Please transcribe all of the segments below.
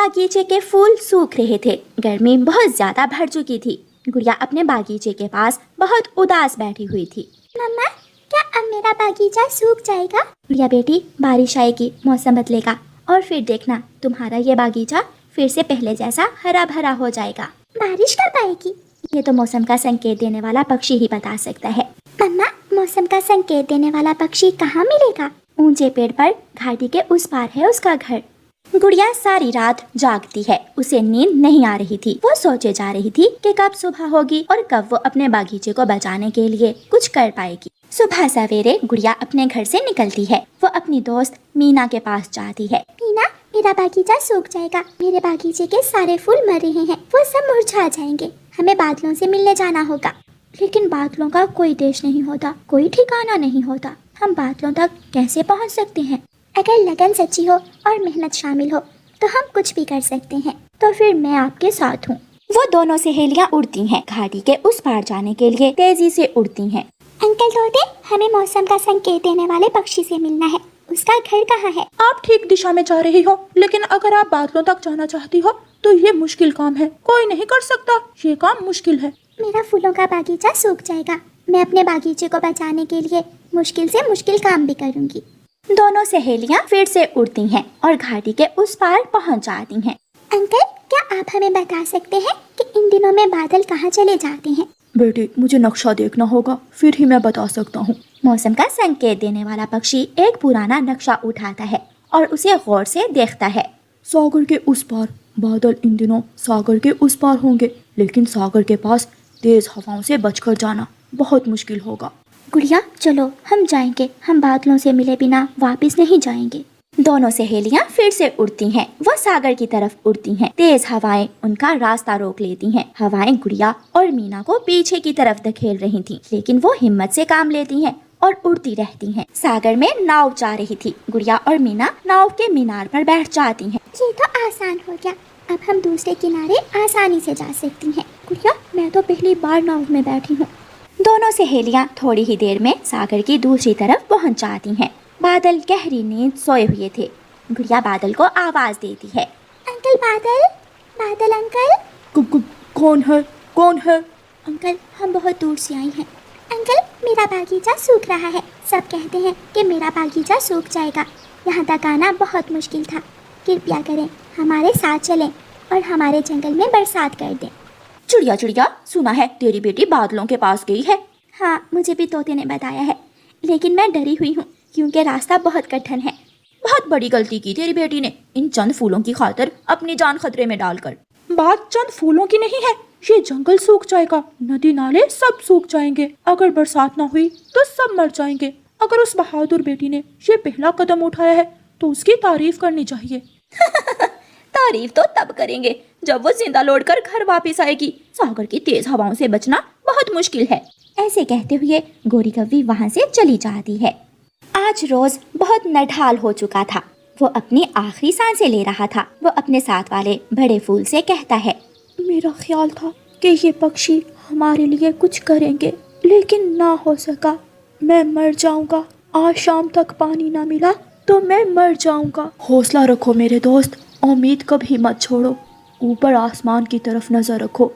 बागीचे के फूल सूख रहे थे। गर्मी बहुत ज्यादा बढ़ चुकी थी। गुड़िया अपने बागीचे के पास बहुत उदास बैठी हुई थी। मम्मा, क्या अब मेरा बागीचा सूख जाएगा? गुड़िया बेटी, बारिश आएगी, मौसम बदलेगा और फिर देखना तुम्हारा ये बागीचा फिर से पहले जैसा हरा भरा हो जाएगा। बारिश कब आएगी? ये तो मौसम का संकेत देने वाला पक्षी ही बता सकता है। मम्मा, मौसम का संकेत देने वाला पक्षी कहाँ मिलेगा? ऊंचे पेड़ पर घाटी के उस पार है उसका घर। गुड़िया सारी रात जागती है। उसे नींद नहीं आ रही थी। वो सोचे जा रही थी कि कब सुबह होगी और कब वो अपने बागीचे को बचाने के लिए कुछ कर पाएगी। सुबह सवेरे गुड़िया अपने घर से निकलती है। वो अपनी दोस्त मीना के पास जाती है। मीना, मेरा बागीचा सूख जाएगा। मेरे बागीचे के सारे फूल मर रहे हैं, वो सब मुरझा जाएंगे। हमें बादलों से मिलने जाना होगा। लेकिन बादलों का कोई देश नहीं होता, कोई ठिकाना नहीं होता। हम बादलों तक कैसे पहुंच सकते हैं? अगर लगन सच्ची हो और मेहनत शामिल हो तो हम कुछ भी कर सकते हैं। तो फिर मैं आपके साथ हूँ। वो दोनों सहेलियाँ उड़ती हैं। घाटी के उस पार जाने के लिए तेजी से उड़ती हैं। अंकल तोते, हमें मौसम का संकेत देने वाले पक्षी से मिलना है। उसका घर कहाँ है? आप ठीक दिशा में जा रही हो, लेकिन अगर आप बादलों तक जाना चाहती हो तो ये मुश्किल काम है। कोई नहीं कर सकता, ये काम मुश्किल है। मेरा फूलों का बागीचा सूख जाएगा। मैं अपने बागीचे को बचाने के लिए मुश्किल से मुश्किल काम भी करूँगी। दोनों सहेलियाँ फिर से उड़ती हैं और घाटी के उस पार पहुँच जाती हैं। अंकल, क्या आप हमें बता सकते हैं कि इन दिनों में बादल कहाँ चले जाते हैं? बेटी, मुझे नक्शा देखना होगा, फिर ही मैं बता सकता हूँ। मौसम का संकेत देने वाला पक्षी एक पुराना नक्शा उठाता है और उसे गौर से देखता है। सागर के उस पार बादल इन दिनों सागर के उस पार होंगे, लेकिन सागर के पास तेज हवाओं से बचकर जाना बहुत मुश्किल होगा। गुड़िया चलो, हम जाएंगे। हम बादलों से मिले बिना वापस नहीं जाएंगे। दोनों सहेलियाँ फिर से उड़ती हैं। वो सागर की तरफ उड़ती हैं। तेज हवाएं उनका रास्ता रोक लेती हैं। हवाएं गुड़िया और मीना को पीछे की तरफ धकेल रही थीं, लेकिन वो हिम्मत से काम लेती हैं और उड़ती रहती हैं। सागर में नाव जा रही थी। गुड़िया और मीना नाव के मीनार पर बैठ जाती हैं। ये तो आसान हो गया। अब हम दूसरे किनारे आसानी से जा सकती हैं। गुड़िया, मैं तो पहली बार नाव में बैठी हूँ। दोनों सहेलियाँ थोड़ी ही देर में सागर की दूसरी तरफ पहुँच जाती हैं। बादल गहरी नींद सोए हुए थे। गुड़िया बादल को आवाज देती है। अंकल बादल, बादल अंकल। कौन है? कौन है? अंकल, हम बहुत दूर से आई हैं। अंकल, मेरा बागीचा सूख रहा है। सब कहते हैं कि मेरा बागीचा सूख जाएगा। यहाँ तक आना बहुत मुश्किल था। कृपया करें, हमारे साथ चलें और हमारे जंगल में बरसात कर दें। चिड़िया चिड़िया, सुना है तेरी बेटी बादलों के पास गई है। हाँ, मुझे भी तोते ने बताया है, लेकिन मैं डरी हुई हूँ क्योंकि रास्ता बहुत कठिन है। बहुत बड़ी गलती की तेरी बेटी ने, इन चंद फूलों की खातिर अपनी जान खतरे में डालकर। बात चंद फूलों की नहीं है, ये जंगल सूख जाएगा, नदी नाले सब सूख जाएंगे। अगर बरसात ना हुई तो सब मर जाएंगे। अगर उस बहादुर बेटी ने ये पहला कदम उठाया है तो उसकी तारीफ करनी चाहिए। तारीफ तो तब करेंगे जब वो जिंदा लौटकर घर वापस आएगी। सागर की तेज हवाओं से बचना बहुत मुश्किल है। ऐसे कहते हुए गोरी कव्वी वहाँ से चली जाती है। आज रोज बहुत नढाल हो चुका था। वो अपनी आखिरी सांसें ले रहा था। वो अपने साथ वाले बड़े फूल से कहता है, मेरा ख्याल था कि ये पक्षी हमारे लिए कुछ करेंगे, लेकिन ना हो सका। मैं मर जाऊंगा। आज शाम तक पानी ना मिला तो मैं मर जाऊंगा। हौसला रखो मेरे दोस्त, उम्मीद कभी मत छोड़ो। ऊपर आसमान की तरफ नजर रखो।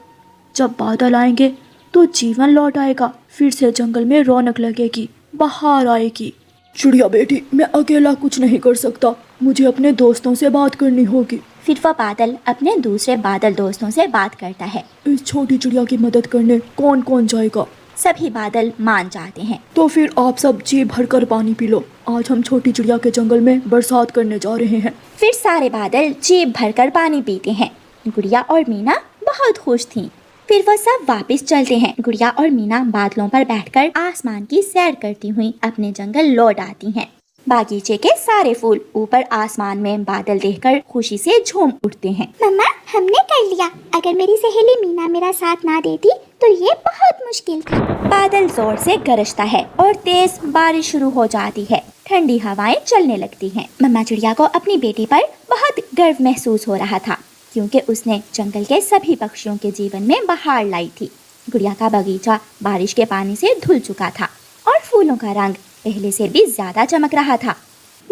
जब बादल आएंगे तो जीवन लौट आएगा। फिर से जंगल में रौनक लगेगी, बहार आएगी। चिड़िया बेटी, मैं अकेला कुछ नहीं कर सकता, मुझे अपने दोस्तों से बात करनी होगी। फिर वह बादल अपने दूसरे बादल दोस्तों से बात करता है। इस छोटी चिड़िया की मदद करने कौन कौन जाएगा? सभी बादल मान जाते हैं। तो फिर आप सब जी भरकर पानी पी लो। आज हम छोटी चिड़िया के जंगल में बरसात करने जा रहे हैं। फिर सारे बादल जीभ भरकर पानी पीते हैं। गुड़िया और मीना बहुत खुश थीं। फिर वो सब वापस चलते हैं। गुड़िया और मीना बादलों पर बैठकर आसमान की सैर करती हुई अपने जंगल लौट आती हैं। बागीचे के सारे फूल ऊपर आसमान में बादल देखकर खुशी से झूम उठते हैं। मम्मा, हमने कर लिया। अगर मेरी सहेली मीना मेरा साथ ना देती तो ये बहुत मुश्किल था। बादल जोर से गरजता है और तेज बारिश शुरू हो जाती है। ठंडी हवाएं चलने लगती हैं। मम्मा चिड़िया को अपनी बेटी पर बहुत गर्व महसूस हो रहा था, क्योंकि उसने जंगल के सभी पक्षियों के जीवन में बहार लाई थी। गुड़िया का बगीचा बारिश के पानी से धुल चुका था और फूलों का रंग पहले से भी ज्यादा चमक रहा था।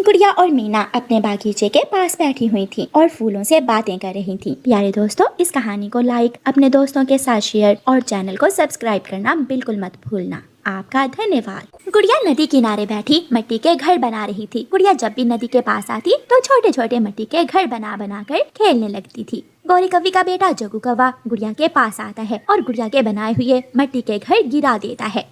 गुड़िया और मीना अपने बागीचे के पास बैठी हुई थी और फूलों से बातें कर रही थी। प्यारे दोस्तों, इस कहानी को लाइक, अपने दोस्तों के साथ शेयर और चैनल को सब्सक्राइब करना बिल्कुल मत भूलना। आपका धन्यवाद। गुड़िया नदी किनारे बैठी मिट्टी के घर बना रही थी। गुड़िया जब भी नदी के पास आती तो छोटे छोटे मिट्टी के घर बना बना कर खेलने लगती थी। गौरी कवि का बेटा जग्गू कौवा गुड़िया के पास आता है और गुड़िया के बनाए हुए मिट्टी के घर गिरा देता है।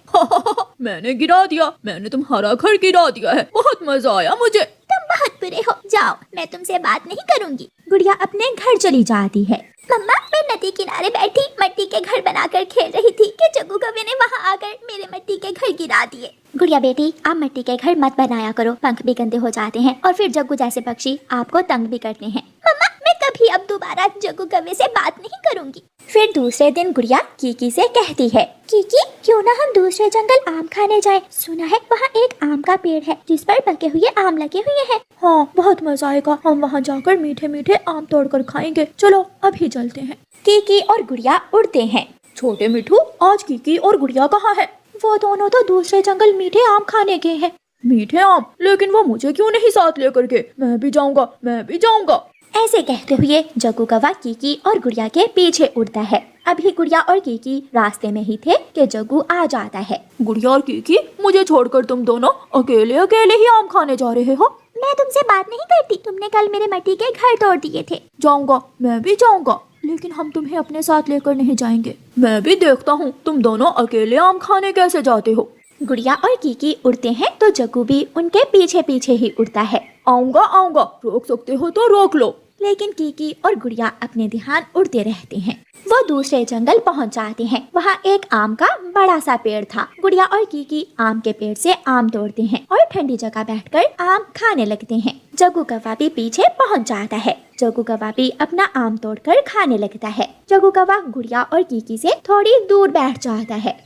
मैंने गिरा दिया, मैंने तुम्हारा घर गिरा दिया है, बहुत मजा आया मुझे। तुम बहुत बुरे हो, जाओ, मैं तुमसे बात नहीं करूँगी। गुड़िया अपने घर चली जाती है। मम्मा, मैं नदी किनारे बैठी मिट्टी के घर बनाकर खेल रही थी कि जग्गू कौवे ने वहाँ आकर मेरे मिट्टी के घर गिरा दिए। गुड़िया बेटी, आप मिट्टी के घर मत बनाया करो, पंख भी गंदे हो जाते हैं और फिर जग्गू जैसे पक्षी आपको तंग भी करते हैं। मम्मा, मैं कभी अब दोबारा जग्गू कौवे से बात नहीं करूँगी। फिर दूसरे दिन गुड़िया कीकी से कहती है, कीकी, क्यों ना हम दूसरे जंगल आम खाने जाएं? सुना है वहाँ एक आम का पेड़ है जिस पर पके हुए आम लगे हुए हैं। हाँ, बहुत मजा आएगा, हम वहाँ जाकर मीठे मीठे आम तोड़कर खाएंगे। चलो अभी चलते हैं। कीकी और गुड़िया उड़ते हैं। छोटे मिठू, आज कीकी और गुड़िया कहाँ है? वो दोनों तो दूसरे जंगल मीठे आम खाने गए हैं। मीठे आम? लेकिन वो मुझे क्यों नहीं साथ लेकर के? मैं भी जाऊंगा, मैं भी जाऊंगा। ऐसे कहते हुए जग्गू कौवा कीकी और गुड़िया के पीछे उड़ता है। अभी गुड़िया और कीकी रास्ते में ही थे कि जग्गू आ जाता है। गुड़िया और कीकी, मुझे छोड़कर तुम दोनों अकेले अकेले ही आम खाने जा रहे हो? मैं तुमसे बात नहीं करती, तुमने कल मेरे मिट्टी के घर तोड़ दिए थे। जाऊंगा, मैं भी जाऊंगा, लेकिन हम तुम्हें अपने साथ लेकर नहीं जाएंगे। मैं भी देखता हूँ तुम दोनों अकेले आम खाने कैसे जाते हो। गुड़िया और कीकी उड़ते हैं तो जग्गू भी उनके पीछे पीछे ही उड़ता है। आऊंगा आऊंगा, रोक सकते हो तो रोक लो। लेकिन कीकी और गुड़िया अपने ध्यान उड़ते रहते हैं। वो दूसरे जंगल पहुंच जाते हैं। वहाँ एक आम का बड़ा सा पेड़ था। गुड़िया और कीकी आम के पेड़ से आम तोड़ते हैं और ठंडी जगह बैठकर आम खाने लगते हैं। जग्गू कौवा भी पीछे पहुंच जाता है। जग्गू कौवा भी अपना आम तोड़कर खाने लगता है। जग्गू कौवा गुड़िया और कीकी से थोड़ी दूर बैठ जाता है।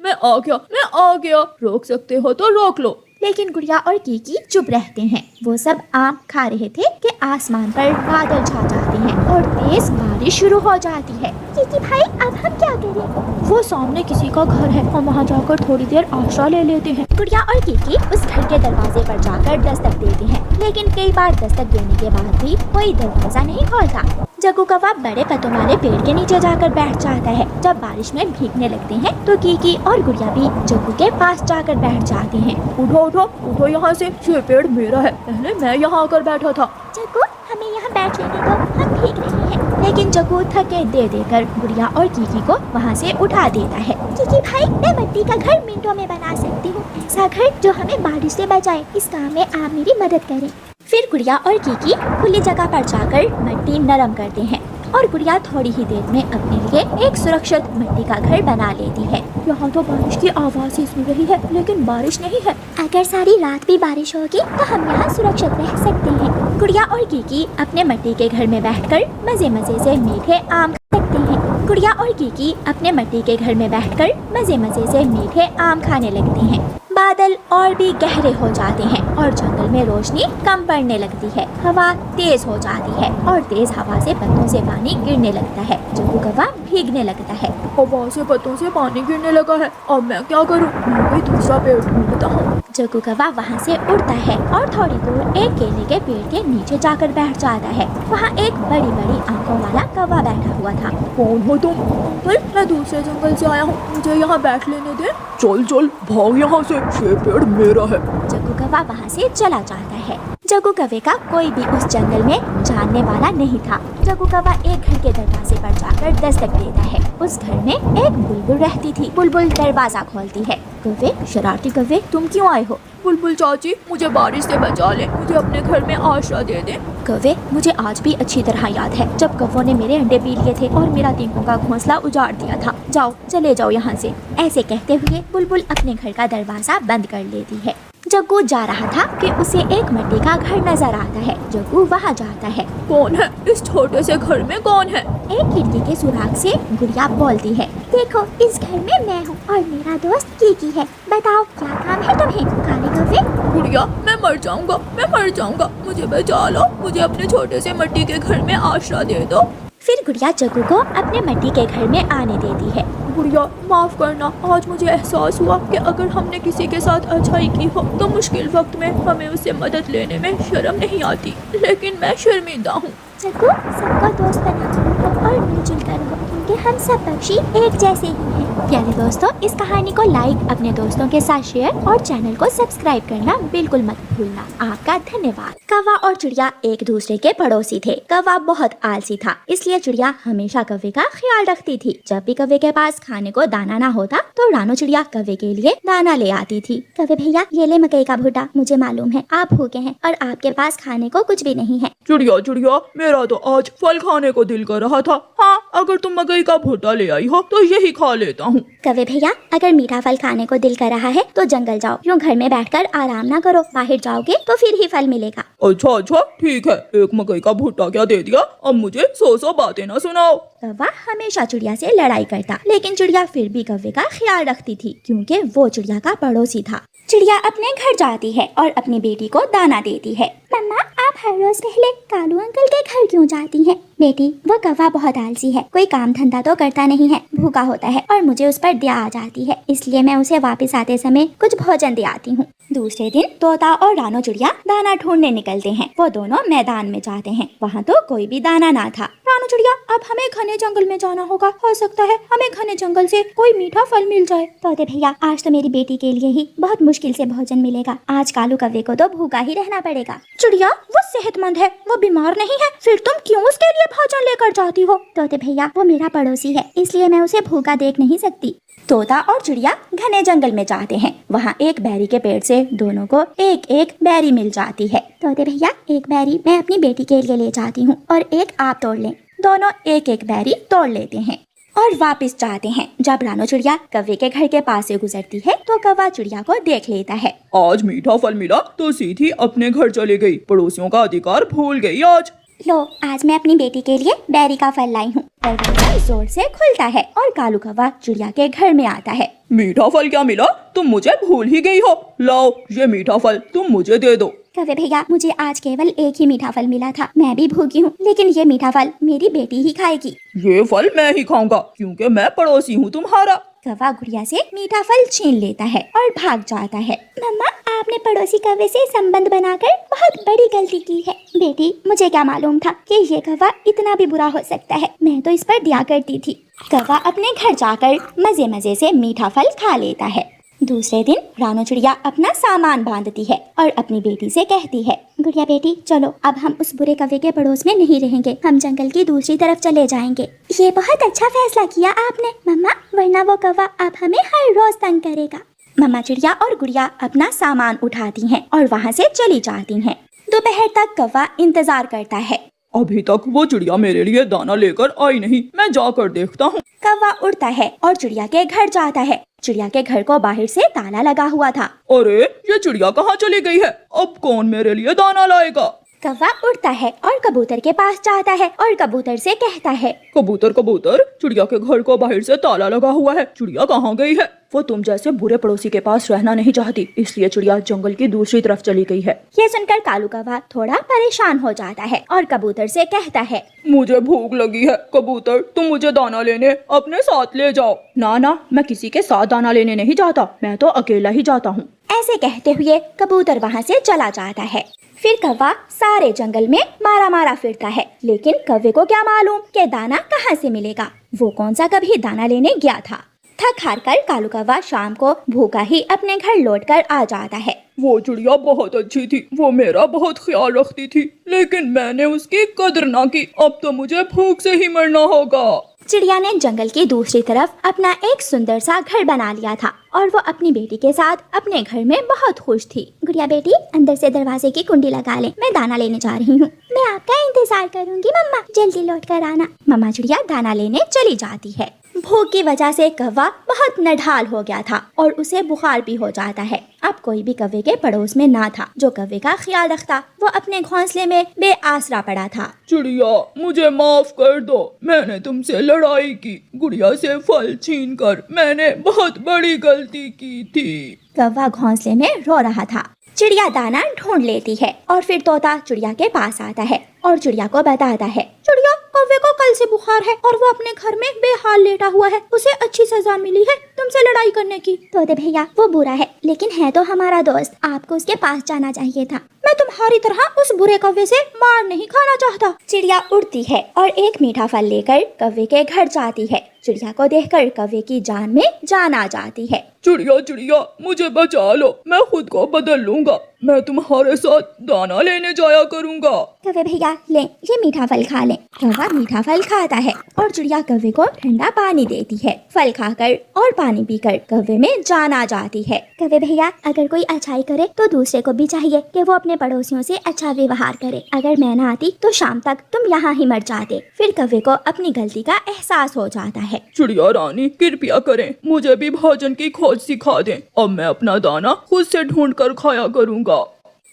मैं आ गया, मैं आ गया, रोक सकते हो तो रोक लो। लेकिन गुड़िया और कीकी चुप रहते हैं। वो सब आम खा रहे थे कि आसमान पर बादल छा जाते हैं और तेज बारिश शुरू हो जाती है। कीकी भाई, अब हम क्या करें? वो सामने किसी का घर है, हम वहाँ जाकर थोड़ी देर आश्रय ले लेते हैं। गुड़िया और कीकी उस घर के दरवाजे पर जाकर दस्तक देते हैं, लेकिन कई बार दस्तक देने के बाद भी कोई दरवाजा नहीं खोलता। जग्गू कौवा बड़े पत्तों वाले पेड़ के नीचे जाकर बैठ जाता है। जब बारिश में भीगने लगते हैं तो कीकी और गुड़िया भी जग्गू के पास जाकर बैठ जाते हैं। उठो उठो उठो यहाँ से, ये पेड़ मेरा है, पहले मैं यहाँ आकर बैठा था। जग्गू, हमें यहाँ बैठ लेने दो, हम भीग रहे हैं। लेकिन जग्गू थके दे देकर गुड़िया और कीकी को वहाँ से उठा देता है। कीकी भाई, मैं मिट्टी का घर मिनटों में बना सकती हूँ, ऐसा घर जो हमें बारिश से बचाए। इस काम में आप मेरी मदद करें। फिर गुड़िया और कीकी खुली जगह पर जाकर मिट्टी नरम करते हैं और गुड़िया थोड़ी ही देर में अपने लिए एक सुरक्षित मिट्टी का घर बना लेती है। यहाँ तो बारिश की आवाज़ ही सुन रही है, लेकिन बारिश नहीं है। अगर सारी रात भी बारिश होगी तो हम यहाँ सुरक्षित रह सकते हैं। गुड़िया और कीकी अपने मिट्टी के घर में बैठकर मजे मजे से मीठे आम खा सकते हैं। गुड़िया और कीकी अपने मिट्टी के घर में बैठकर मजे मजे से मीठे आम खाने लगते हैं। बादल और भी गहरे हो जाते हैं और जंगल में रोशनी कम पड़ने लगती है। हवा तेज हो जाती है और तेज हवा से पत्तों से पानी गिरने लगता है। जग्गू कौवा भीगने लगता है। हवा से पत्तों से पानी गिरने लगा है, अब मैं क्या करूँ? मैं भी दूसरा पेड़ ढूंढता हूँ। जग्गू कौवा वहाँ से उड़ता है और थोड़ी दूर एक केले के पेड़ के नीचे जाकर बैठ जाता है। वहाँ एक बड़ी बड़ी आंखों वाला कौवा बैठा हुआ था। कौन हो तुम? अंकल, मैं दूसरे जंगल से आया हूँ, मुझे यहाँ बैठ लेने दे। चल चल भाग यहाँ से, ये पेड़ मेरा है। जग्गू कौवा वहाँ से चला जाता है। जग्गू कौवे का कोई भी उस जंगल में जानने वाला नहीं था। जग्गू कौवा एक घर के दरवाजे पर जाकर दस्तक देता है। उस घर में एक बुलबुल रहती थी। बुलबुल दरवाजा खोलती है। कौवे, शरारती कौवे, तुम क्यों आए हो? बुलबुल चाची, मुझे बारिश से बचा ले, मुझे अपने घर में आश्रय दे दे। कौवे, मुझे आज भी अच्छी तरह याद है जब कौवों ने मेरे अंडे पी लिए थे और मेरा तीनों का घोंसला उजाड़ दिया था। जाओ, चले जाओ यहाँ से। ऐसे कहते हुए बुलबुल अपने घर का दरवाजा बंद कर लेती है। जग्गू जा रहा था कि उसे एक मिट्टी का घर नजर आता है। जग्गू वहाँ जाता है। कौन है इस छोटे से घर में? कौन है? एक खिड़की के सुराग से गुड़िया बोलती है। देखो, इस घर में मैं हूँ और मेरा दोस्त कीकी है। बताओ, क्या काम है तुम्हें? काले कौवे। गुड़िया, मैं मर जाऊंगा, मैं मर जाऊंगा, मुझे बचा लो, मुझे अपने छोटे से मिट्टी के घर में आश्रय दे दो। फिर गुड़िया जग्गू को अपने मिट्टी के घर में आने देती है। गुड़िया, माफ करना। आज मुझे एहसास हुआ कि अगर हमने किसी के साथ अच्छाई की हो तो मुश्किल वक्त में हमें उससे मदद लेने में शर्म नहीं आती, लेकिन मैं शर्मिंदा हूँ। जग्गू, सबको दोस्त बना करो और मिलजुल कर रहो, क्योंकि हम सब पक्षी एक जैसे ही हैं। प्यारे दोस्तों, इस कहानी को लाइक, अपने दोस्तों के साथ शेयर और चैनल को सब्सक्राइब करना बिल्कुल मत भूलना। आपका धन्यवाद। कौवा और चिड़िया एक दूसरे के पड़ोसी थे। कौवा बहुत आलसी था, इसलिए चिड़िया हमेशा कौवे का ख्याल रखती थी। जब भी कौवे के पास खाने को दाना ना होता तो रानो चिड़िया कौवे के लिए दाना ले आती थी। कौवे भैया, ये ले मकई का भुट्टा। मुझे मालूम है आप भूखे हैं और आपके पास खाने को कुछ भी नहीं है। चिड़िया चिड़िया, मेरा तो आज फल खाने को दिल कर रहा था। हाँ, अगर तुम मकई का भुट्टा ले आई हो तो यही खा लेता हूँ। कौवे भैया, अगर मीठा फल खाने को दिल कर रहा है तो जंगल जाओ, यूँ घर में बैठकर आराम ना करो। बाहर जाओगे तो फिर ही फल मिलेगा। अच्छा अच्छा, ठीक है। एक मकई का भुट्टा क्या दे दिया, अब मुझे 100 बातें ना सुनाओ। कौवा हमेशा चिड़िया से लड़ाई करता, लेकिन चिड़िया फिर भी कौवे का ख्याल रखती थी, क्योंकि वो चिड़िया का पड़ोसी था। चिड़िया अपने घर जाती है और अपनी बेटी को दाना देती है। मम्मा, आप हर रोज पहले कालू अंकल के घर क्यों जाती हैं? बेटी, वो कौवा बहुत आलसी है, कोई काम धंधा तो करता नहीं है, भूखा होता है और मुझे उस पर दया आ जाती है, इसलिए मैं उसे वापस आते समय कुछ भोजन दे आती हूँ। दूसरे दिन तोता और रानो चिड़िया दाना ढूंढने निकलते हैं। वो दोनों मैदान में जाते हैं, वहाँ तो कोई भी दाना ना था। रानो चिड़िया, अब हमें घने जंगल में जाना होगा, हो सकता है हमें घने जंगल से कोई मीठा फल मिल जाए। तोते भैया, आज तो मेरी बेटी के लिए ही बहुत मुश्किल से भोजन मिलेगा। आज कालू कौवे को तो भूखा ही रहना पड़ेगा। चिड़िया, वो सेहतमंद है, वो बीमार नहीं है, फिर तुम क्यों उसके लिए भोजन लेकर जाती हो? तोते भैया, वो मेरा पड़ोसी है, इसलिए मैं उसे भूखा देख नहीं सकती। तोता और चिड़िया घने जंगल में जाते हैं। वहाँ एक बेरी के पेड़ से दोनों को एक एक बेरी मिल जाती है। तोते भैया, एक बेरी मैं अपनी बेटी के लिए ले जाती हूँ और एक आप तोड़ लें। दोनों एक एक बेरी तोड़ लेते हैं और वापस जाते हैं। जब रानो चिड़िया कौवे के घर के पास से गुजरती है तो कौवा चिड़िया को देख लेता है। आज मीठा फल मिला तो सीधी अपने घर चली गई, पड़ोसियों का अधिकार भूल गई आज। लो, आज मैं अपनी बेटी के लिए बेरी का फल लाई हूँ। दरवाजा जोर से खुलता है और कालू कौवा चिड़िया के घर में आता है। मीठा फल क्या मिला, तुम मुझे भूल ही गई हो। लाओ, ये मीठा फल तुम मुझे दे दो। कौवे भैया, मुझे आज केवल एक ही मीठा फल मिला था, मैं भी भूखी हूँ, लेकिन ये मीठा फल मेरी बेटी ही खाएगी। ये फल मैं ही खाऊंगा, क्योंकि मैं पड़ोसी हूँ तुम्हारा। कौवा गुड़िया से मीठा फल छीन लेता है और भाग जाता है। मम्मा, आपने पड़ोसी कौवे से संबंध बनाकर बहुत बड़ी गलती की है। बेटी, मुझे क्या मालूम था कि ये कौवा इतना भी बुरा हो सकता है, मैं तो इस पर दया करती थी। कौवा अपने घर जाकर मजे मजे से मीठा फल खा लेता है। दूसरे दिन रानो चिड़िया अपना सामान बांधती है और अपनी बेटी से कहती है, गुड़िया बेटी, चलो अब हम उस बुरे कौवे के पड़ोस में नहीं रहेंगे, हम जंगल की दूसरी तरफ चले जाएंगे। ये बहुत अच्छा फैसला किया आपने मम्मा, वरना वो कौवा अब हमें हर रोज तंग करेगा। मम्मा चिड़िया और गुड़िया अपना सामान उठाती हैं और वहाँ से चली जाती हैं। दोपहर तक कौवा इंतजार करता है। अभी तक वो चिड़िया मेरे लिए दाना लेकर आई नहीं, मैं जाकर देखता हूँ। कौवा उड़ता है और चिड़िया के घर जाता है। चिड़िया के घर को बाहर से ताला लगा हुआ था। अरे, ये चिड़िया कहाँ चली गई है? अब कौन मेरे लिए दाना लाएगा? कौवा उड़ता है और कबूतर के पास जाता है और कबूतर से कहता है, कबूतर कबूतर, चिड़िया के घर को बाहर से ताला लगा हुआ है, चिड़िया कहाँ गई है? वो तुम जैसे बुरे पड़ोसी के पास रहना नहीं चाहती, इसलिए चिड़िया जंगल की दूसरी तरफ चली गई है। ये सुनकर कालू कौवा थोड़ा परेशान हो जाता है और कबूतर से कहता है, मुझे भूख लगी है, कबूतर तुम मुझे दाना लेने अपने साथ ले जाओ। ना ना, मैं किसी के साथ दाना लेने नहीं जाता, मैं तो अकेला ही जाता हूँ। ऐसे कहते हुए कबूतर वहाँ से चला जाता है। फिर कौवा सारे जंगल में मारा मारा फिरता है, लेकिन कौवे को क्या मालूम कि दाना कहाँ से मिलेगा। वो कौन सा कभी दाना लेने गया था। थक हार कर कालू कौवा शाम को भूखा ही अपने घर लौटकर आ जाता है। वो चिड़िया बहुत अच्छी थी, वो मेरा बहुत ख्याल रखती थी, लेकिन मैंने उसकी कदर ना की, अब तो मुझे भूख से ही मरना होगा। चिड़िया ने जंगल की दूसरी तरफ अपना एक सुंदर सा घर बना लिया था और वो अपनी बेटी के साथ अपने घर में बहुत खुश थी। गुड़िया बेटी, अंदर से दरवाजे की कुंडी लगा ले, मैं दाना लेने जा रही हूँ। मैं आपका इंतजार करूँगी मम्मा, जल्दी लौट कर आना। मम्मा चिड़िया दाना लेने चली जाती है। भूख की वजह से कौवा बहुत नढाल हो गया था और उसे बुखार भी हो जाता है। अब कोई भी कौवे के पड़ोस में ना था जो कौवे का ख्याल रखता। वो अपने घोंसले में बेआसरा पड़ा था। चिड़िया, मुझे माफ कर दो, मैंने तुमसे लड़ाई की, गुड़िया से फल छीन कर मैंने बहुत बड़ी गलती की थी। कौवा घोंसले में रो रहा था। चिड़िया दाना ढूंढ लेती है और फिर तोता चिड़िया के पास आता है और चिड़िया को बताता है, चिड़िया, कौवे को कल कल से बुखार है और वो अपने घर में बेहाल लेटा हुआ है। उसे अच्छी सजा मिली है तुमसे लड़ाई करने की। तोते भैया वो बुरा है, लेकिन है तो हमारा दोस्त, आपको उसके पास जाना चाहिए था। मैं तुम्हारी तरह उस बुरे कौवे से मार नहीं खाना चाहता। चिड़िया उड़ती है और एक मीठा फल लेकर कौवे के घर जाती है। चिड़िया को देखकर कौवे की जान में जान आ जाती है। चिड़िया चिड़िया मुझे बचा लो, मैं खुद को बदल लूंगा। मैं तुम्हारे साथ दाना लेने जाया करूंगा। कौवे भैया ले, ये मीठा फल खा ले। कौवा मीठा फल खाता है और चिड़िया कौवे को ठंडा पानी देती है। फल खाकर और पानी पीकर कौवे में जान आ जाती है। कौवे भैया अगर कोई अच्छाई करे तो दूसरे को भी चाहिए कि वो अपने पड़ोसियों से अच्छा व्यवहार करे। अगर मैं ना आती तो शाम तक तुम यहाँ ही मर जाते। फिर कौवे को अपनी गलती का एहसास हो जाता है। चिड़िया रानी कृपया करें, मुझे भी भोजन की खोज सिखा दें। अब मैं अपना दाना खुद से ढूंढ कर खाया करूंगा।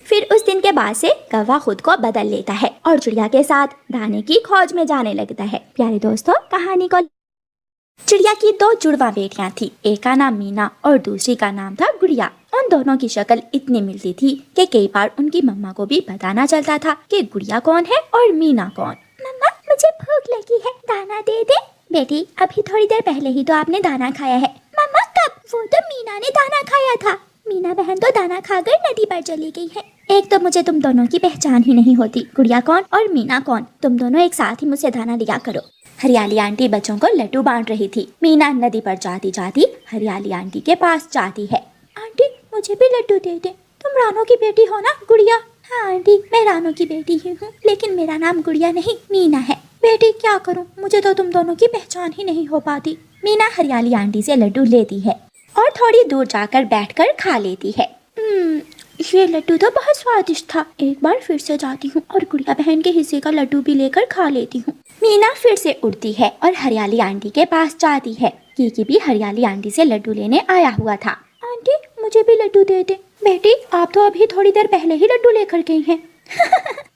फिर उस दिन के बाद से कौवा खुद को बदल लेता है और चिड़िया के साथ दाने की खोज में जाने लगता है। प्यारे दोस्तों, कहानी को चिड़िया की 2 जुड़वा बेटियां थी। एक का नाम मीना और दूसरी का नाम था गुड़िया। उन दोनों की शक्ल इतनी मिलती थी कि कई बार उनकी मम्मा को भी पता न चलता था कि गुड़िया कौन है और मीना कौन। मम्मा मुझे भूख लगी है, दाना दे दे। बेटी अभी थोड़ी देर पहले ही तो आपने दाना खाया है। मम्मा कब? वो तो मीना ने दाना खाया था। मीना बहन तो दाना खाकर नदी पर चली गई है। एक तो मुझे तुम दोनों की पहचान ही नहीं होती, गुड़िया कौन और मीना कौन। तुम दोनों एक साथ ही मुझसे दाना लिया करो। हरियाली आंटी बच्चों को लड्डू बांट रही थी। मीना नदी पर जाती जाती हरियाली आंटी के पास जाती है। आंटी मुझे भी लड्डू दे दे। तुम रानो की बेटी हो ना गुड़िया? हाँ आंटी, मैं रानो की बेटी ही हूँ, लेकिन मेरा नाम गुड़िया नहीं मीना है। बेटी क्या करूँ, मुझे तो तुम दोनों की पहचान ही नहीं हो पाती। मीना हरियाली आंटी से लड्डू लेती है और थोड़ी दूर जाकर बैठकर खा लेती है। ये लड्डू तो बहुत स्वादिष्ट था। एक बार फिर से जाती हूँ और गुड़िया बहन के हिस्से का लड्डू भी लेकर खा लेती हूँ। मीना फिर से उड़ती है और हरियाली आंटी के पास जाती है। कीकी भी हरियाली आंटी से लड्डू लेने आया हुआ था। आंटी मुझे भी लड्डू दे दे। बेटी आप तो अभी थोड़ी देर पहले ही लड्डू लेकर गई हैं।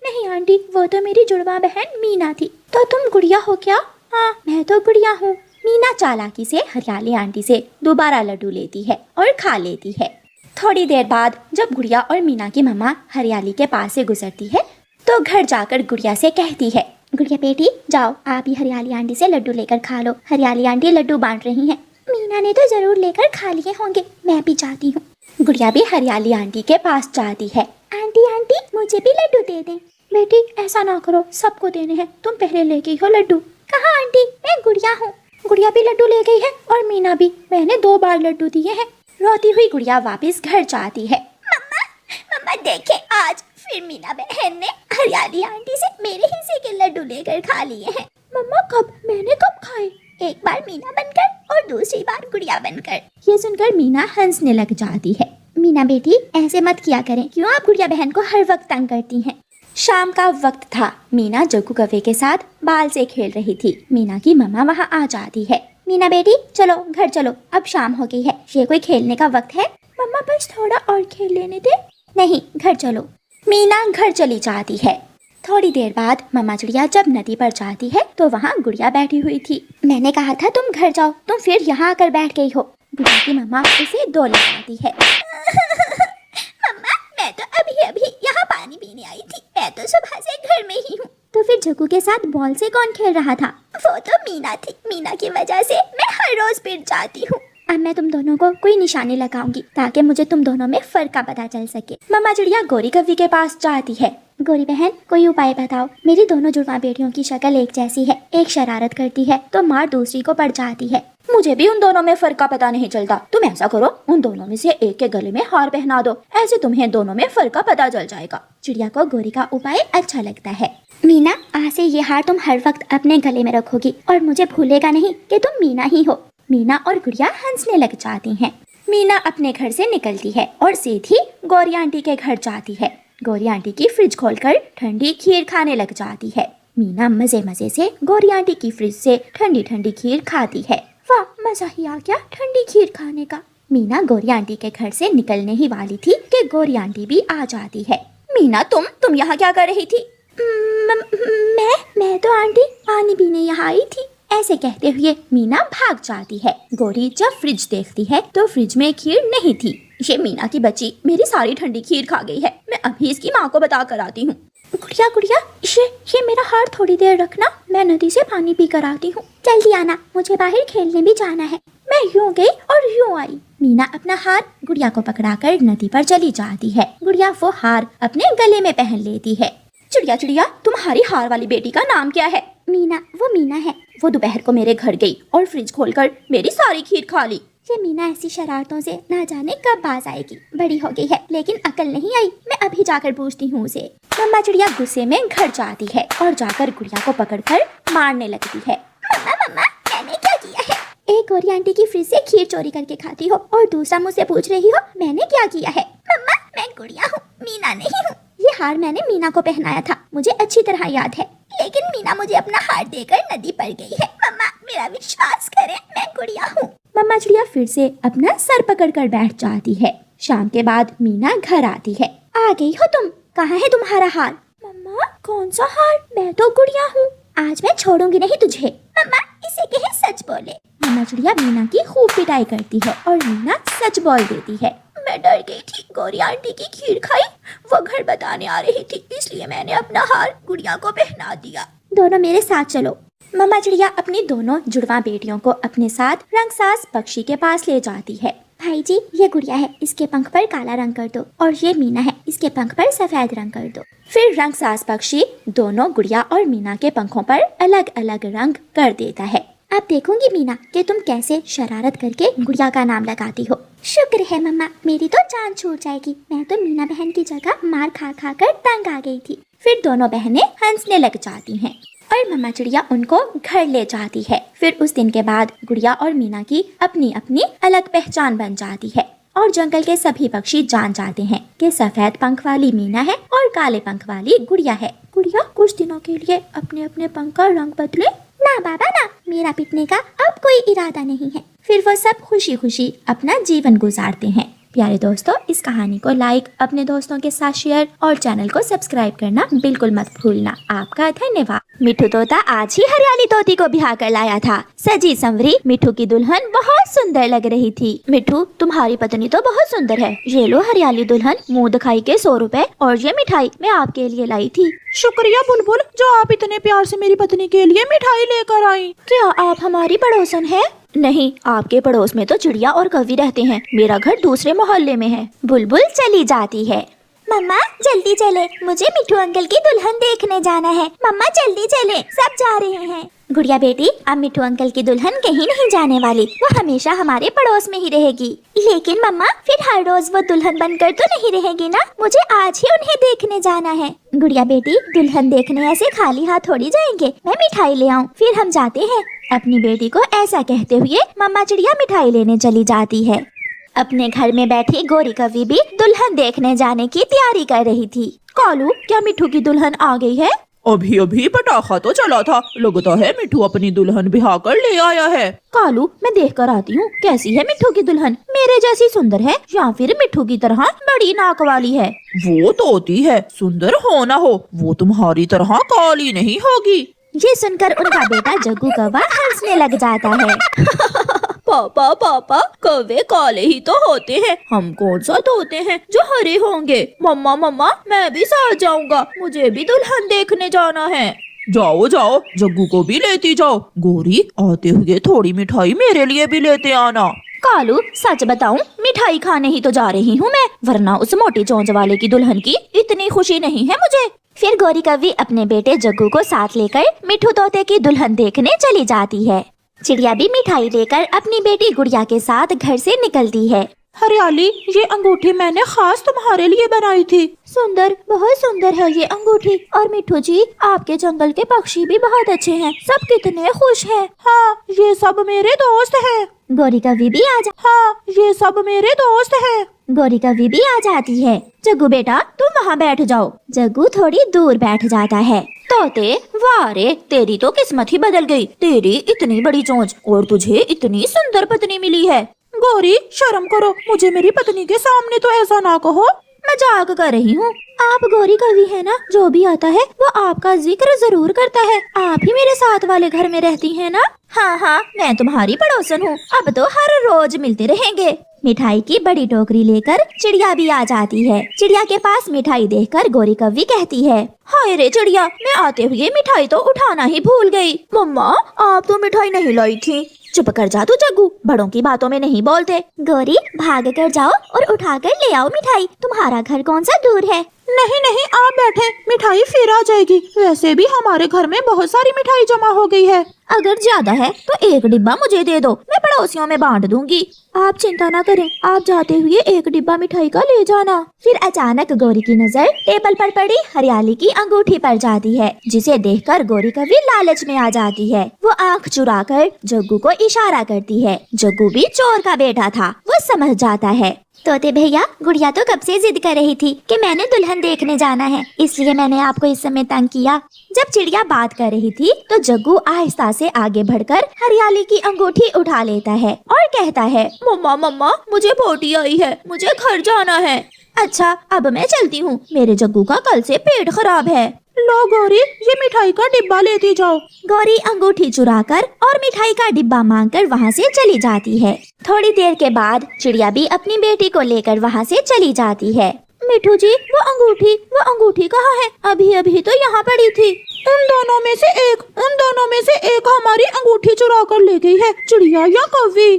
नहीं आंटी, वो तो मेरी जुड़वा बहन मीना थी। तो तुम गुड़िया हो क्या? हाँ मैं तो गुड़िया हूँ। मीना चालाकी से हरियाली आंटी से दोबारा लड्डू लेती है और खा लेती है। थोड़ी देर बाद जब गुड़िया और मीना की मम्मा हरियाली के पास से गुजरती है तो घर जाकर गुड़िया से कहती है, गुड़िया बेटी जाओ, आप ही हरियाली आंटी से लड्डू लेकर खा लो। हरियाली आंटी लड्डू बांट रही हैं। मीना ने तो जरूर लेकर खा लिए होंगे, मैं भी जाती हूँ। गुड़िया भी हरियाली आंटी के पास जाती है। आंटी आंटी मुझे भी लड्डू दे दें। बेटी ऐसा ना करो, सबको देने हैं, तुम पहले ले गई हो लड्डू। कहाँ आंटी, मैं गुड़िया हूँ। गुड़िया भी लड्डू ले गई है और मीना भी। मैंने 2 बार लड्डू दिए हैं। रोती हुई गुड़िया वापस घर जाती है। मम्मा मम्मा देखे, आज फिर मीना बहन ने हरियाली आंटी से मेरे हिस्से के लड्डू लेकर खा लिए हैं। मम्मा कब? मैंने कब खाए? एक बार मीना बनकर और दूसरी बार गुड़िया बनकर। ये सुनकर मीना हंसने लग जाती है। मीना बेटी ऐसे मत किया करें, क्यों आप गुड़िया बहन को हर वक्त तंग करती हैं। शाम का वक्त था। मीना जग्गू कौवे के साथ बाल से खेल रही थी। मीना की मम्मा वहाँ आ जाती है। मीना बेटी चलो घर चलो, अब शाम हो गई है, ये कोई खेलने का वक्त है? मम्मा बस थोड़ा और खेल लेने दे। नहीं घर चलो। मीना घर चली जाती है। थोड़ी देर बाद मम्मा चिड़िया जब नदी पर जाती है तो वहाँ गुड़िया बैठी हुई थी। मैंने कहा था तुम घर जाओ, तुम फिर यहाँ आकर बैठ गई हो। गुड़िया की मम्मा उसे दो लगाती है। मम्मा मैं तो अभी यहाँ पानी पीने आई थी, मैं तो सुबह से घर में ही हूँ। तो फिर जग्गू के साथ बॉल से कौन खेल रहा था? वो तो मीना थी, मीना की वजह से मैं हर रोज पिट जाती हूँ। अब मैं तुम दोनों को कोई निशानी लगाऊंगी ताकि मुझे तुम दोनों में फर्क का पता चल सके। मम्मा चिड़िया गोरी कौवी के पास जाती है। गोरी बहन कोई उपाय बताओ, मेरी दोनों जुड़वा बेटियों की शक्ल एक जैसी है, एक शरारत करती है तो मार दूसरी को पड़ जाती है। मुझे भी उन दोनों में फर्क का पता नहीं चलता। तुम ऐसा करो, उन दोनों में से एक के गले में हार पहना दो, ऐसे तुम्हें दोनों में फर्क का पता चल जाएगा। चिड़िया को गोरी का उपाय अच्छा लगता है। मीना आज से ये हार तुम हर वक्त अपने गले में रखोगी और मुझे भूलेगा नहीं कि तुम मीना ही हो। मीना और गुड़िया हंसने लग जाती हैं। मीना अपने घर से निकलती है और सीधी गौरी आंटी के घर जाती है। गौरी आंटी की फ्रिज खोलकर ठंडी खीर खाने लग जाती है। मीना मजे मजे से गौरी आंटी की फ्रिज से ठंडी ठंडी खीर खाती है। वाह, मजा ही आ गया ठंडी खीर खाने का। मीना गौरी आंटी के घर से निकलने ही वाली थी कि गौरी आंटी भी आ जाती है। मीना तुम यहाँ क्या कर रही थी? मैं तो आंटी पानी पीने यहाँ आई थी। ऐसे कहते हुए मीना भाग जाती है। गौरी जब फ्रिज देखती है तो फ्रिज में खीर नहीं थी। ये मीना की बच्ची मेरी सारी ठंडी खीर खा गई है, मैं अभी इसकी माँ को बता कर आती हूँ। गुड़िया गुड़िया, ये मेरा हार थोड़ी देर रखना, मैं नदी से पानी पी कर आती हूँ। जल्दी आना, मुझे बाहर खेलने भी जाना है। मैं यूं गई और यूं आई। मीना अपना हार गुड़िया को पकड़ाकर नदी पर चली जाती है। गुड़िया वो हार अपने गले में पहन लेती है। चिड़िया चिड़िया, तुम्हारी हार वाली बेटी का नाम क्या है? मीना, वो मीना है। वो दोपहर को मेरे घर गई और फ्रिज खोलकर मेरी सारी खीर खा ली। ये मीना ऐसी शरारतों से ना जाने कब बाज आएगी। बड़ी हो गई है लेकिन अकल नहीं आई। मैं अभी जाकर पूछती हूँ उसे। मम्मा चिड़िया गुस्से में घर जाती है और जाकर गुड़िया को पकड़कर मारने लगती है। मम्मा मम्मा, मैंने क्या किया है? एक गोरी आंटी की फ्रिज से खीर चोरी करके खाती हो और दूसरा मुझसे पूछ रही हो मैंने क्या किया है। मम्मा, मैं गुड़िया हूँ, मीना नहीं हूँ। ये हार मैंने मीना को पहनाया था, मुझे अच्छी तरह याद है। लेकिन मीना मुझे अपना हार देकर नदी पर गई है। मम्मा, मेरा विश्वास करें, मैं गुड़िया हूँ। मम्मा चिड़िया फिर से अपना सर पकड़कर बैठ जाती है। शाम के बाद मीना घर आती है। आ गई हो तुम, कहाँ है तुम्हारा हार? मम्मा, कौन सा हार? मैं तो गुड़िया हूँ। आज मैं छोड़ूंगी नहीं तुझे। मम्मा, इसे कहे सच बोले। मम्मा चिड़िया मीना की खूब पिटाई करती है और मीना सच बोल देती है। मैं डर गई थी, गोरी आंटी की खीर खाई, वो घर बताने आ रही थी, इसलिए मैंने अपना हार गुड़िया को पहना दिया। दोनों मेरे साथ चलो। मम्मा चिड़िया अपनी दोनों जुड़वा बेटियों को अपने साथ रंगसाज पक्षी के पास ले जाती है। भाई जी, ये गुड़िया है, इसके पंख पर काला रंग कर दो। और ये मीना है, इसके पंख पर सफेद रंग कर दो। फिर रंगसाज पक्षी दोनों गुड़िया और मीना के पंखों पर अलग अलग रंग कर देता है। अब देखूंगी मीना कि तुम कैसे शरारत करके गुड़िया का नाम लगाती हो। शुक्र है मम्मा, मेरी तो जान छूट जाएगी। मैं तो मीना बहन की जगह मार खा खा कर तंग आ गई थी। फिर दोनों बहनें हंसने लग जाती हैं और मम्मा चिड़िया उनको घर ले जाती है। फिर उस दिन के बाद गुड़िया और मीना की अपनी अपनी अलग पहचान बन जाती है और जंगल के सभी पक्षी जान जाते हैं कि सफेद पंख वाली मीना है और काले पंख वाली गुड़िया है। गुड़िया कुछ दिनों के लिए अपने अपने पंख का रंग बदले। ना बाबा ना, मेरा पिटने का अब कोई इरादा नहीं है। फिर वो सब खुशी खुशी अपना जीवन गुजारते हैं। प्यारे दोस्तों, इस कहानी को लाइक, अपने दोस्तों के साथ शेयर और चैनल को सब्सक्राइब करना बिल्कुल मत भूलना। आपका धन्यवाद। मिठू तोता आज ही हरियाली तोती को बिहा कर लाया था। सजी संवरी मिठू की दुल्हन बहुत सुंदर लग रही थी। मिठू, तुम्हारी पत्नी तो बहुत सुंदर है। ये लो हरियाली दुल्हन, मुँह दिखाई के 100 रुपए और ये मिठाई मैं आपके लिए लाई थी। शुक्रिया बुलबुल, जो आप इतने प्यार से मेरी पत्नी के लिए मिठाई लेकर आई। क्या आप हमारी पड़ोसन हैं? नहीं, आपके पड़ोस में तो चिड़िया और कौवी रहते हैं। मेरा घर दूसरे मोहल्ले में है। बुलबुल चली जाती है। मम्मा जल्दी चले, मुझे मिठू अंकल की दुल्हन देखने जाना है। मम्मा जल्दी चले, सब जा रहे हैं। गुड़िया बेटी, अब मिठू अंकल की दुल्हन कहीं नहीं जाने वाली, वो हमेशा हमारे पड़ोस में ही रहेगी। लेकिन मम्मा, फिर हर रोज वो दुल्हन बनकर तो नहीं रहेगी ना? मुझे आज ही उन्हें देखने जाना है। गुड़िया बेटी, दुल्हन देखने ऐसे खाली हाथ थोड़ी जाएंगे। मैं मिठाई ले आऊँ, फिर हम जाते हैं। अपनी बेटी को ऐसा कहते हुए मम्मा चिड़िया मिठाई लेने चली जाती है। अपने घर में बैठी गोरी कौवी भी दुल्हन देखने जाने की तैयारी कर रही थी। कालू, क्या मिठू की दुल्हन आ गई है? अभी अभी पटाखा तो चला था, लगता है मिठू अपनी दुल्हन बिहा कर ले आया है। कालू, मैं देख कर आती हूँ कैसी है मिठू की दुल्हन। मेरे जैसी सुंदर है या फिर मिठू की तरह बड़ी नाक वाली है? वो तोती है, सुंदर हो ना हो वो तुम्हारी तरह काली नहीं होगी। ये सुनकर उनका बेटा जग्गू कौवा हंसने लग जाता है। पापा पापा, कौवे काले ही तो होते हैं, हम कौन सा तोते हैं जो हरे होंगे। मम्मा मम्मा, मैं भी साथ जाऊंगा, मुझे भी दुल्हन देखने जाना है। जाओ जाओ, जग्गू को भी लेती जाओ। गोरी, आते हुए थोड़ी मिठाई मेरे लिए भी लेते आना। कालू, सच बताऊं, मिठाई खाने ही तो जा रही हूँ मैं, वरना उस मोटी चोंच वाले की दुल्हन की इतनी खुशी नहीं है मुझे। फिर गोरी कौवी अपने बेटे जग्गू को साथ लेकर मिठू तोते की दुल्हन देखने चली जाती है। चिड़िया भी मिठाई लेकर अपनी बेटी गुड़िया के साथ घर से निकलती है। हरियाली, ये अंगूठी मैंने खास तुम्हारे लिए बनाई थी। सुंदर, बहुत सुंदर है ये अंगूठी। और मिठू जी, आपके जंगल के पक्षी भी बहुत अच्छे हैं, सब कितने खुश हैं। हाँ, ये सब मेरे दोस्त हैं। गोरी कौवी भी हाँ, ये सब मेरे दोस्त हैं। गोरी कौवी भी आ जाती है। जग्गू बेटा, तुम वहाँ बैठ जाओ। जग्गू थोड़ी दूर बैठ जाता है। तोते, वाह रे, तेरी तो किस्मत ही बदल गई। तेरी इतनी बड़ी चोंच और तुझे इतनी सुंदर पत्नी मिली है। गोरी, शर्म करो, मुझे मेरी पत्नी के सामने तो ऐसा ना कहो। मजाक कर रही हूँ। आप गौरी कवि है ना? जो भी आता है वो आपका जिक्र जरूर करता है। आप ही मेरे साथ वाले घर में रहती हैं ना? हाँ हाँ, मैं तुम्हारी पड़ोसन हूँ। अब तो हर रोज मिलते रहेंगे। मिठाई की बड़ी टोकरी लेकर चिड़िया भी आ जाती है। चिड़िया के पास मिठाई देखकर गौरी कवि कहती है, हाय रे चिड़िया, मैं आते हुए मिठाई तो उठाना ही भूल गई। मम्मा, आप तो मिठाई नहीं लाई थी। चुप कर जा तू जग्गू, बड़ों की बातों में नहीं बोलते। गौरी, भाग कर जाओ और उठा कर ले आओ मिठाई। तुम्हारा घर कौन सा दूर है? नहीं नहीं, आप बैठे, मिठाई फिर आ जाएगी। वैसे भी हमारे घर में बहुत सारी मिठाई जमा हो गई है। अगर ज्यादा है तो एक डिब्बा मुझे दे दो, मैं पड़ोसियों में बांट दूंगी। आप चिंता न करें, आप जाते हुए एक डिब्बा मिठाई का ले जाना। फिर अचानक गौरी की नजर टेबल पर पड़ी हरियाली की अंगूठी पर जाती है, जिसे देखकर गौरी कवि लालच में आ जाती है। वो आंख चुराकर जग्गू को इशारा करती है। जग्गू भी चोर का बेटा था, वो समझ जाता है। तोते भैया, गुड़िया तो कब से जिद कर रही थी कि मैंने दुल्हन देखने जाना है, इसलिए मैंने आपको इस समय तंग किया। जब चिड़िया बात कर रही थी तो जग्गू आहिस्ता से आगे बढ़कर हरियाली की अंगूठी उठा लेता है और कहता है, मम्मा मम्मा, मुझे पोटी आई है, मुझे घर जाना है। अच्छा, अब मैं चलती हूँ, मेरे जग्गू का कल से पेट खराब है। लो गौरी, ये मिठाई का डिब्बा लेती जाओ। गौरी अंगूठी चुराकर और मिठाई का डिब्बा मांगकर वहाँ से चली जाती है। थोड़ी देर के बाद चिड़िया भी अपनी बेटी को लेकर वहाँ से चली जाती है। मिठू जी, वो अंगूठी कहाँ है? अभी अभी तो यहाँ पड़ी थी। उन दोनों में से एक हमारी अंगूठी चुरा कर ले गई है, चिड़िया या कौवी।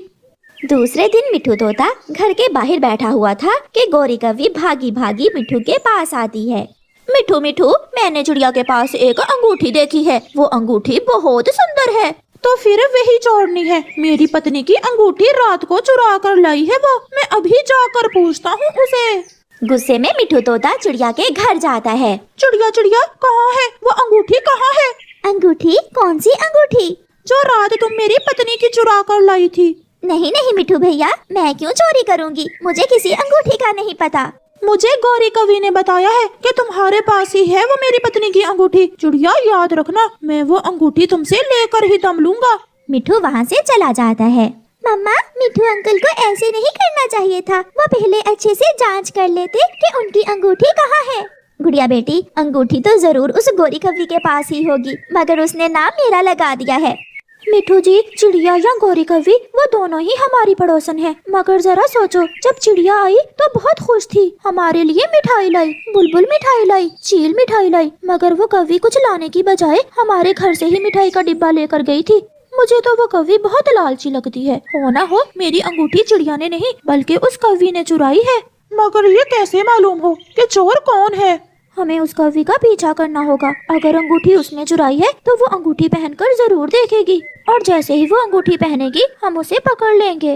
दूसरे दिन मिठू तोता घर के बाहर बैठा हुआ था कि गौरी कवि भागी भागी मिठू के पास आती है। मिठू मिठू, मैंने चिड़िया के पास एक अंगूठी देखी है, वो अंगूठी बहुत सुंदर है। तो फिर वही चोरनी है, मेरी पत्नी की अंगूठी रात को चुरा कर लाई है वो। मैं अभी जाकर पूछता हूँ उसे। गुस्से में मिठू तोता चिड़िया के घर जाता है। चिड़िया चिड़िया, कहाँ है वो अंगूठी? कहाँ है अंगूठी? कौन सी अंगूठी? जो रात तुम मेरी पत्नी की चुरा कर लाई थी। नहीं नहीं मिठू भैया, मैं क्यों चोरी करूँगी? मुझे किसी अंगूठी का नहीं पता। मुझे गौरी कवि ने बताया है कि तुम्हारे पास ही है वो मेरी पत्नी की अंगूठी। चिड़िया, याद रखना, मैं वो अंगूठी तुमसे लेकर ही दम लूंगा। मिठू वहाँ से चला जाता है। मम्मा, मिठू अंकल को ऐसे नहीं करना चाहिए था। वो पहले अच्छे से जांच कर लेते कि उनकी अंगूठी कहाँ है। गुड़िया बेटी, अंगूठी तो जरूर उस गौरी कवि के पास ही होगी, मगर उसने नाम मेरा लगा दिया है। मिठू जी, चिड़िया या गौरी कवि वो दोनों ही हमारी पड़ोसन है, मगर जरा सोचो, जब चिड़िया आई तो बहुत खुश थी, हमारे लिए मिठाई लाई, बुलबुल मिठाई लाई, चील मिठाई लाई, मगर वो कवि कुछ लाने की बजाय हमारे घर से ही मिठाई का डिब्बा लेकर गई थी। मुझे तो वो कवि बहुत लालची लगती है। हो ना हो मेरी अंगूठी चिड़िया ने नहीं बल्कि उस कवि ने चुराई है। मगर ये कैसे मालूम हो कि चोर कौन है? हमें उस कवि का पीछा करना होगा। अगर अंगूठी उसने चुराई है तो वो अंगूठी पहनकर जरूर देखेगी, और जैसे ही वो अंगूठी पहनेगी हम उसे पकड़ लेंगे।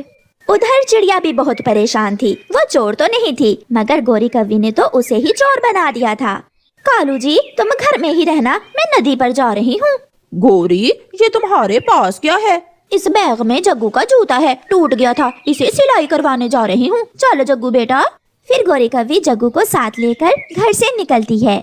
उधर चिड़िया भी बहुत परेशान थी। वो चोर तो नहीं थी, मगर गौरी कवि ने तो उसे ही चोर बना दिया था। कालू जी, तुम घर में ही रहना, मैं नदी पर जा रही हूँ। गौरी, ये तुम्हारे पास क्या है? इस बैग में जग्गू का जूता है, टूट गया था, इसे सिलाई करवाने जा रही हूँ। चलो जग्गू बेटा। फिर गौरी कवि जग्गू को साथ लेकर घर से निकलती है।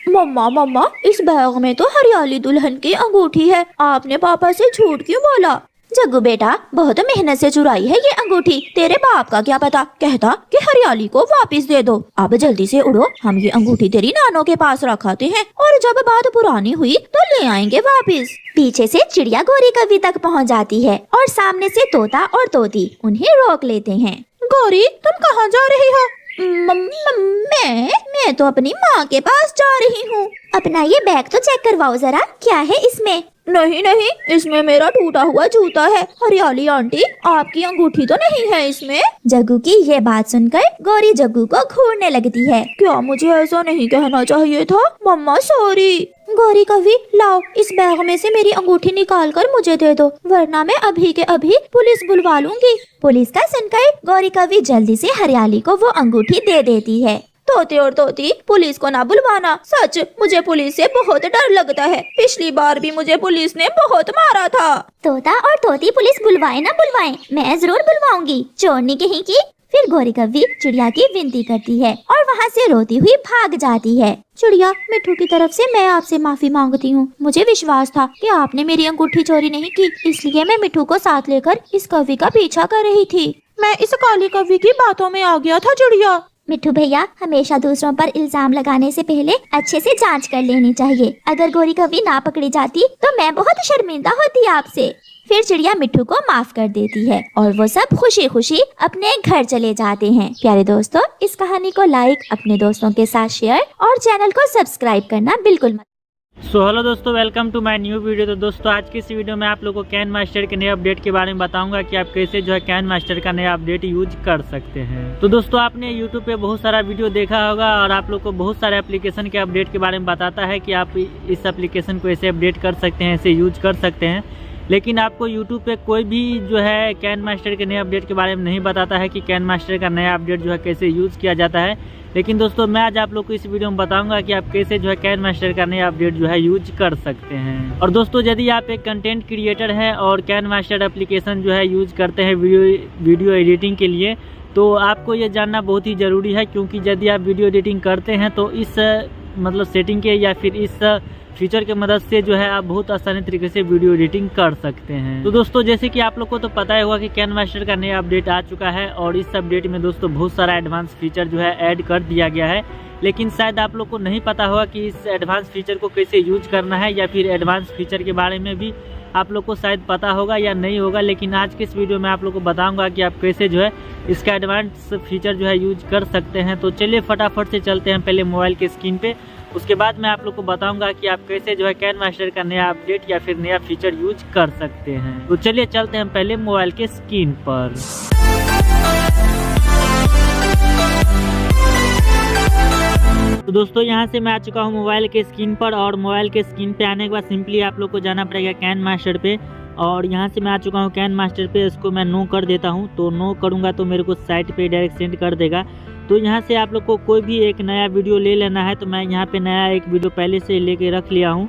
मम्मा मम्मा, इस बैग में तो हरियाली दुल्हन की अंगूठी है, आपने पापा से झूठ क्यों बोला? जग्गू बेटा, बहुत मेहनत से चुराई है ये अंगूठी, तेरे बाप का क्या पता कहता कि हरियाली को वापस दे दो। अब जल्दी से उड़ो, हम ये अंगूठी तेरी नानों के पास रखाते हैं, और जब बात पुरानी हुई तो ले आएंगे वापस। पीछे से चिड़िया गौरी कवि तक पहुंच जाती है और सामने से तोता और तोती उन्हें रोक लेते हैं। गौरी, तुम कहाँ जा रही हो? मैं तो अपनी माँ के पास जा रही हूँ। अपना ये बैग तो चेक करवाओ जरा, क्या है इसमें? नहीं नहीं, इसमें मेरा टूटा हुआ जूता है। हरियाली आंटी, आपकी अंगूठी तो नहीं है इसमें? जग्गू की ये बात सुनकर गौरी जग्गू को घूरने लगती है। क्या मुझे ऐसा नहीं कहना चाहिए था? मम्मा सॉरी। गौरी कवि, लाओ इस बैग में से मेरी अंगूठी निकाल कर मुझे दे दो, वरना मैं अभी के अभी पुलिस बुलवा लूंगी। पुलिस का सुनकर गौरी कवि जल्दी से हरियाली को वो अंगूठी दे देती है। तोते और तोती, पुलिस को ना बुलवाना। सच, मुझे पुलिस से बहुत डर लगता है। पिछली बार भी मुझे पुलिस ने बहुत मारा था। तोता और तोती, पुलिस बुलवाए ना बुलवाए, मैं जरूर बुलवाऊंगी, चोरनी कहीं की। फिर गौरी कवि चिड़िया की विनती करती है और वहाँ से रोती हुई भाग जाती है। चिड़िया, मिठू की तरफ से मैं आपसे माफी मांगती हूँ। मुझे विश्वास था कि आपने मेरी अंगूठी चोरी नहीं की, इसलिए मैं मिठू को साथ लेकर इस कवि का पीछा कर रही थी। मैं इस काली कवि की बातों में आ गया था चिड़िया। मिट्ठू भैया, हमेशा दूसरों पर इल्जाम लगाने से पहले अच्छे से जांच कर लेनी चाहिए। अगर गोरी कभी ना पकड़ी जाती तो मैं बहुत शर्मिंदा होती आपसे। फिर चिड़िया मिट्ठू को माफ कर देती है और वो सब खुशी खुशी अपने घर चले जाते हैं। प्यारे दोस्तों, इस कहानी को लाइक, अपने दोस्तों के साथ शेयर और चैनल को सब्सक्राइब करना बिल्कुल मत। हेलो दोस्तों, welcome to my new video. तो दोस्तों, आज की इस वीडियो में आप लोगों को कैन मास्टर के नए अपडेट के बारे में बताऊंगा कि आप कैसे जो है कैन मास्टर का नया अपडेट यूज कर सकते हैं। तो दोस्तों, आपने यूट्यूब पे बहुत सारा वीडियो देखा होगा और आप लोग को बहुत सारे एप्लीकेशन के अपडेट के बारे में बताता है कि आप इस एप्लीकेशन को ऐसे अपडेट कर सकते हैं, ऐसे यूज कर सकते हैं। लेकिन आपको यूट्यूब पे कोई भी जो है कैन मास्टर के नए अपडेट के बारे में नहीं बताता है कि कैन मास्टर का नया अपडेट जो है कैसे यूज किया जाता है। लेकिन दोस्तों, मैं आज आप लोग को इस वीडियो में बताऊंगा कि आप कैसे जो है कैन मास्टर का नया अपडेट जो है यूज कर सकते हैं। और दोस्तों, यदि आप एक कंटेंट क्रिएटर हैं और कैन मास्टर एप्लीकेशन जो है यूज करते हैं वीडियो एडिटिंग के लिए, तो आपको ये जानना बहुत ही ज़रूरी है, क्योंकि यदि आप वीडियो एडिटिंग करते हैं तो इस मतलब सेटिंग के या फिर इस फीचर के मदद से जो है आप बहुत आसानी तरीके से वीडियो एडिटिंग कर सकते हैं। तो दोस्तों, जैसे कि आप लोग को तो पता ही होगा कि कैन मास्टर का नया अपडेट आ चुका है और इस अपडेट में दोस्तों बहुत सारा एडवांस फीचर जो है ऐड कर दिया गया है। लेकिन शायद आप लोग को नहीं पता होगा कि इस एडवांस फीचर को कैसे यूज करना है, या फिर एडवांस फीचर के बारे में भी आप लोग को शायद पता होगा या नहीं होगा। लेकिन आज के इस वीडियो में आप लोग को बताऊंगा कि आप कैसे जो है इसका एडवांस फीचर जो है यूज कर सकते हैं। तो चलिए फटाफट से चलते हैं पहले मोबाइल के स्क्रीन पे। उसके बाद मैं आप लोग को बताऊंगा कि आप कैसे जो है कैन मास्टर का नया अपडेट या फिर नया फीचर यूज कर सकते हैं। तो चलिए चलते हैं पहले मोबाइल के स्क्रीन पर। तो दोस्तों, यहाँ से मैं आ चुका हूँ मोबाइल के स्क्रीन पर और मोबाइल के स्क्रीन पे आने के बाद सिंपली आप लोग को जाना पड़ेगा कैन मास्टर पे। और यहाँ से मैं आ चुका हूँ कैन मास्टर पे। इसको मैं नो कर देता हूँ। तो नो करूँगा तो मेरे को साइट पे डायरेक्ट सेंड कर देगा। तो यहाँ से आप लोग को कोई भी एक नया वीडियो ले लेना है। तो मैं यहाँ पे नया एक वीडियो पहले से लेके रख लिया हूँ।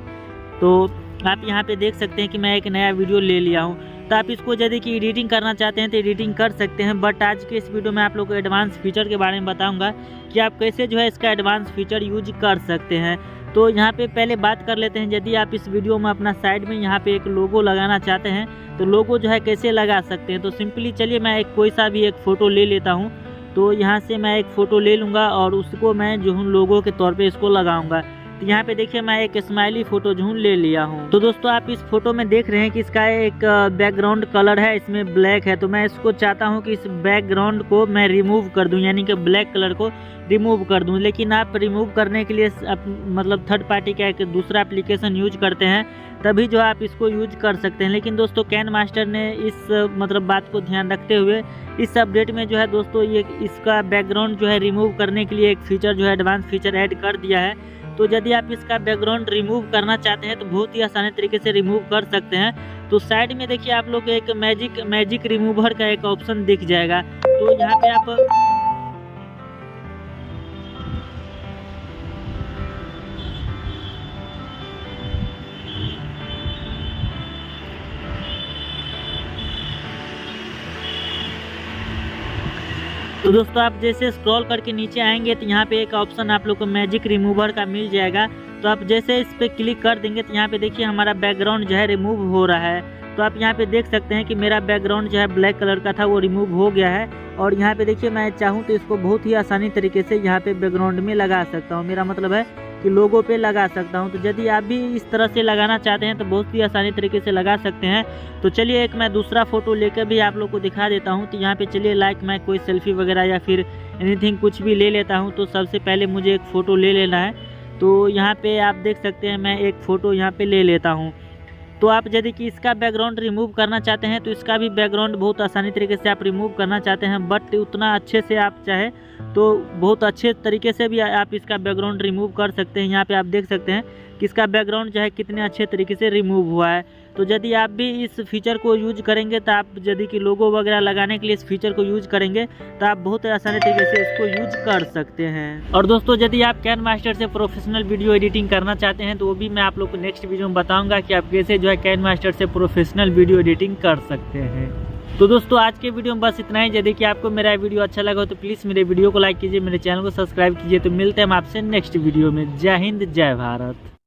तो आप यहाँ पे देख सकते हैं कि मैं एक नया वीडियो ले लिया हूँ। तो आप इसको यदि कि एडिटिंग करना चाहते हैं तो एडिटिंग कर सकते हैं। बट आज के इस वीडियो में आप लोग को एडवांस फीचर के बारे में बताऊँगा कि आप कैसे जो है इसका एडवांस फीचर यूज कर सकते हैं। तो यहाँ पे पहले बात कर लेते हैं, यदि आप इस वीडियो में अपना साइड में यहाँ पे एक लोगो लगाना चाहते हैं तो लोगो जो है कैसे लगा सकते हैं। तो सिंपली चलिए मैं एक कोई सा भी एक फ़ोटो ले लेता हूँ। तो यहाँ से मैं एक फ़ोटो ले लूँगा और उसको मैं जो हूँ लोगो के तौर पे इसको लगाऊंगा। तो यहाँ पे देखिए मैं एक स्माइली फ़ोटो जो हूँ ले लिया हूँ। तो दोस्तों, आप इस फोटो में देख रहे हैं कि इसका एक बैकग्राउंड कलर है, इसमें ब्लैक है। तो मैं इसको चाहता हूँ कि इस बैकग्राउंड को मैं रिमूव कर दूँ, यानी कि ब्लैक कलर को रिमूव कर दूँ। लेकिन आप रिमूव करने के लिए मतलब थर्ड पार्टी का एक दूसरा एप्लीकेशन यूज करते हैं, तभी जो आप इसको यूज कर सकते हैं। लेकिन दोस्तों, कैन मास्टर ने इस मतलब बात को ध्यान रखते हुए इस अपडेट में जो है दोस्तों ये इसका बैकग्राउंड जो है रिमूव करने के लिए एक फीचर जो है एडवांस फीचर ऐड कर दिया है। तो यदि आप इसका बैकग्राउंड रिमूव करना चाहते हैं तो बहुत ही आसानी तरीके से रिमूव कर सकते हैं। तो साइड में देखिए आप लोग एक मैजिक रिमूवर का एक ऑप्शन दिख जाएगा। तो यहाँ पे आप तो दोस्तों, आप जैसे स्क्रॉल करके नीचे आएंगे तो यहाँ पे एक ऑप्शन आप लोग को मैजिक रिमूवर का मिल जाएगा। तो आप जैसे इस पे क्लिक कर देंगे तो यहाँ पे देखिए हमारा बैकग्राउंड जो है रिमूव हो रहा है। तो आप यहाँ पे देख सकते हैं कि मेरा बैकग्राउंड जो है ब्लैक कलर का था वो रिमूव हो गया है। और यहाँ पे देखिए मैं चाहूँ तो इसको बहुत ही आसानी तरीके से यहाँ पे बैकग्राउंड में लगा सकता हूँ। मेरा मतलब है कि लोगों पे लगा सकता हूँ। तो यदि आप भी इस तरह से लगाना चाहते हैं तो बहुत ही आसानी तरीके से लगा सकते हैं। तो चलिए एक मैं दूसरा फ़ोटो लेकर भी आप लोग को दिखा देता हूँ। तो यहाँ पे चलिए लाइक मैं कोई सेल्फी वगैरह या फिर एनीथिंग कुछ भी ले लेता हूँ। तो सबसे पहले मुझे एक फ़ोटो ले लेना है। तो यहाँ पे आप देख सकते हैं मैं एक फ़ोटो यहाँ पे ले लेता हूँ। तो आप यदि कि इसका बैकग्राउंड रिमूव करना चाहते हैं तो इसका भी बैकग्राउंड बहुत आसानी तरीके से आप रिमूव करना चाहते हैं, बट उतना अच्छे से आप चाहे तो बहुत अच्छे तरीके से भी आप इसका बैकग्राउंड रिमूव कर सकते हैं। यहाँ पे आप देख सकते हैं कि इसका बैकग्राउंड जो है कितने अच्छे तरीके से रिमूव हुआ है। तो यदि आप भी इस फीचर को यूज करेंगे तो आप यदि कि लोगो वगैरह लगाने के लिए इस फीचर को यूज करेंगे तो आप बहुत आसानी तरीके से इसको यूज कर सकते हैं। और दोस्तों, यदि आप कैन मास्टर से प्रोफेशनल वीडियो एडिटिंग करना चाहते हैं तो वो भी मैं आप लोग को नेक्स्ट वीडियो में बताऊंगा कि आप कैसे जो है कैन मास्टर से प्रोफेशनल वीडियो एडिटिंग कर सकते हैं। तो दोस्तों, आज के वीडियो में बस इतना ही। यदि कि आपको मेरा वीडियो अच्छा लगा तो प्लीज़ मेरे वीडियो को लाइक कीजिए, मेरे चैनल को सब्सक्राइब कीजिए। तो मिलते हैं हम आपसे नेक्स्ट वीडियो में। जय हिंद, जय भारत।